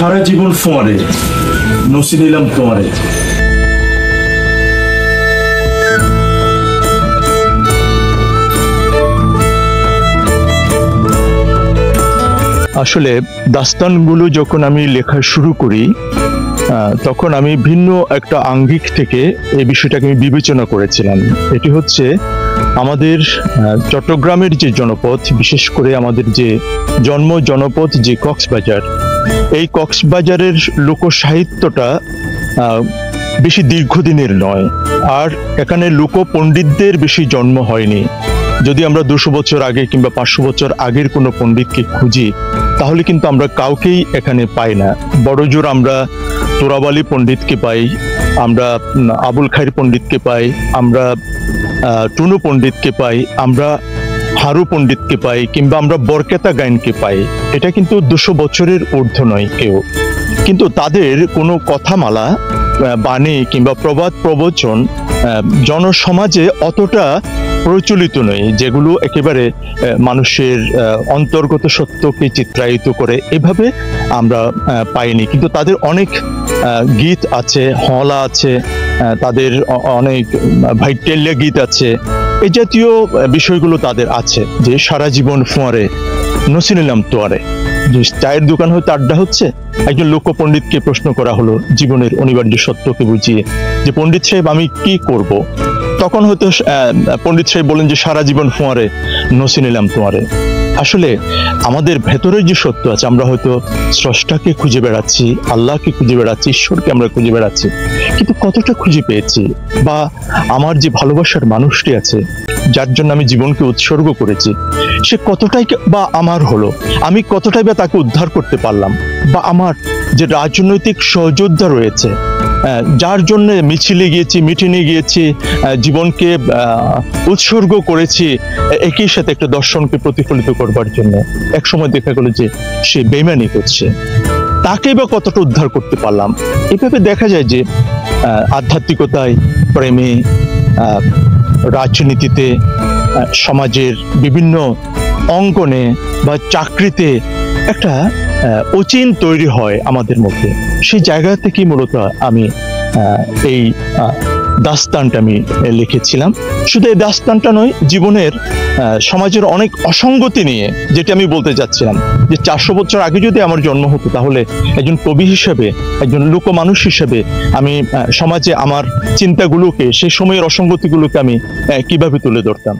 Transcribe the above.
সারা জীবন ফোয়ারে নসি নিলাম তোমারে। আসলে দাস্তানগুলো যখন আমি লেখা শুরু করি তখন আমি ভিন্ন একটা আঙ্গিক থেকে এই বিষয়টাকে আমি বিবেচনা করেছিলাম। এটি হচ্ছে আমাদের চট্টগ্রামের যে জনপদ, বিশেষ করে আমাদের যে জন্ম জনপদ যে কক্সবাজার, এই কক্সবাজারের লোক সাহিত্যটা বেশি দীর্ঘদিনের নয়, আর এখানে লোক পণ্ডিতদের বেশি জন্ম হয়নি। যদি আমরা 200 বছর আগে কিংবা 500 বছর আগের কোনো পণ্ডিতকে খুঁজি তাহলে কিন্তু আমরা কাউকেই এখানে পাই না। বড় জোর আমরা তোরাবালি পণ্ডিতকে পাই, আমরা আবুল খাইর পণ্ডিতকে পাই, আমরা টুনু পণ্ডিতকে পাই, আমরা হারু পণ্ডিতকে পাই, কিংবা আমরা বরকেতা গায়নকে পাই। এটা কিন্তু 200 বছরের ঊর্ধ্ব নয় কেউ, কিন্তু তাদের কোনো কথামালা, বাণী কিংবা প্রবাদ প্রবচন জনসমাজে অতটা প্রচলিত নয়, যেগুলো একেবারে মানুষের অন্তর্গত সত্যকে চিত্রায়িত করে। এভাবে আমরা পাইনি, কিন্তু তাদের অনেক গীত আছে, হলা আছে, তাদের অনেক ভাইটেল্যা গীত আছে, এই জাতীয় বিষয়গুলো তাদের আছে। যে সারা জীবন ফোয়ারে নসি নিলাম তোয়ারে, যে চায়ের দোকান হয়তো আড্ডা হচ্ছে, একজন লোকপণ্ডিতকে প্রশ্ন করা হলো জীবনের অনিবার্য সত্যকে বুঝিয়ে, যে পণ্ডিত সাহেব আমি কি করব? তখন হয়তো পণ্ডিত সাহেব বলেন যে সারা জীবন ফোয়ারে নসি নিলাম তোমারে। আসলে আমাদের ভেতরের যে সত্য আছে, আমরা হয়তো স্রষ্টাকে খুঁজে বেড়াচ্ছি, আল্লাহকে খুঁজে বেড়াচ্ছি, ঈশ্বরকে আমরা খুঁজে বেড়াচ্ছি, কিন্তু কতটা খুঁজে পেয়েছি? বা আমার যে ভালোবাসার মানুষটি আছে, যার জন্য আমি জীবনকে উৎসর্গ করেছি, সে কতটাই বা আমার হলো, আমি কতটাই বা তাকে উদ্ধার করতে পারলাম? বা আমার যে রাজনৈতিক সহযোদ্ধা রয়েছে, যার জন্য মিছিলে গিয়েছি, মিটিংয়ে গিয়েছি, জীবনকে উৎসর্গ করেছি একই সাথে একটা দর্শনকে প্রতিফলিত করবার জন্য, এক সময় দেখা গেল যে সে বেইমানি করছে, তাকে বা কতটা উদ্ধার করতে পারলাম? এভাবে দেখা যায় যে আধ্যাত্মিকতায়, প্রেমে, রাজনীতিতে, সমাজের বিভিন্ন অঙ্গনে বা চাকরিতে একটা অচিন তৈরি হয় আমাদের মধ্যে। সেই জায়গা থেকেই মূলত আমি এই দাস্তানটা আমি লিখেছিলাম। শুধু এই দাস্তানটা নয়, জীবনের সমাজের অনেক অসঙ্গতি নিয়ে, যেটা আমি বলতে চাচ্ছিলাম যে 400 বছর আগে যদি আমার জন্ম হতো তাহলে একজন কবি হিসেবে, একজন লোকমানুষ হিসেবে আমি সমাজে আমার চিন্তাগুলোকে, সেই সময়ের অসঙ্গতিগুলোকে আমি কিভাবে তুলে ধরতাম।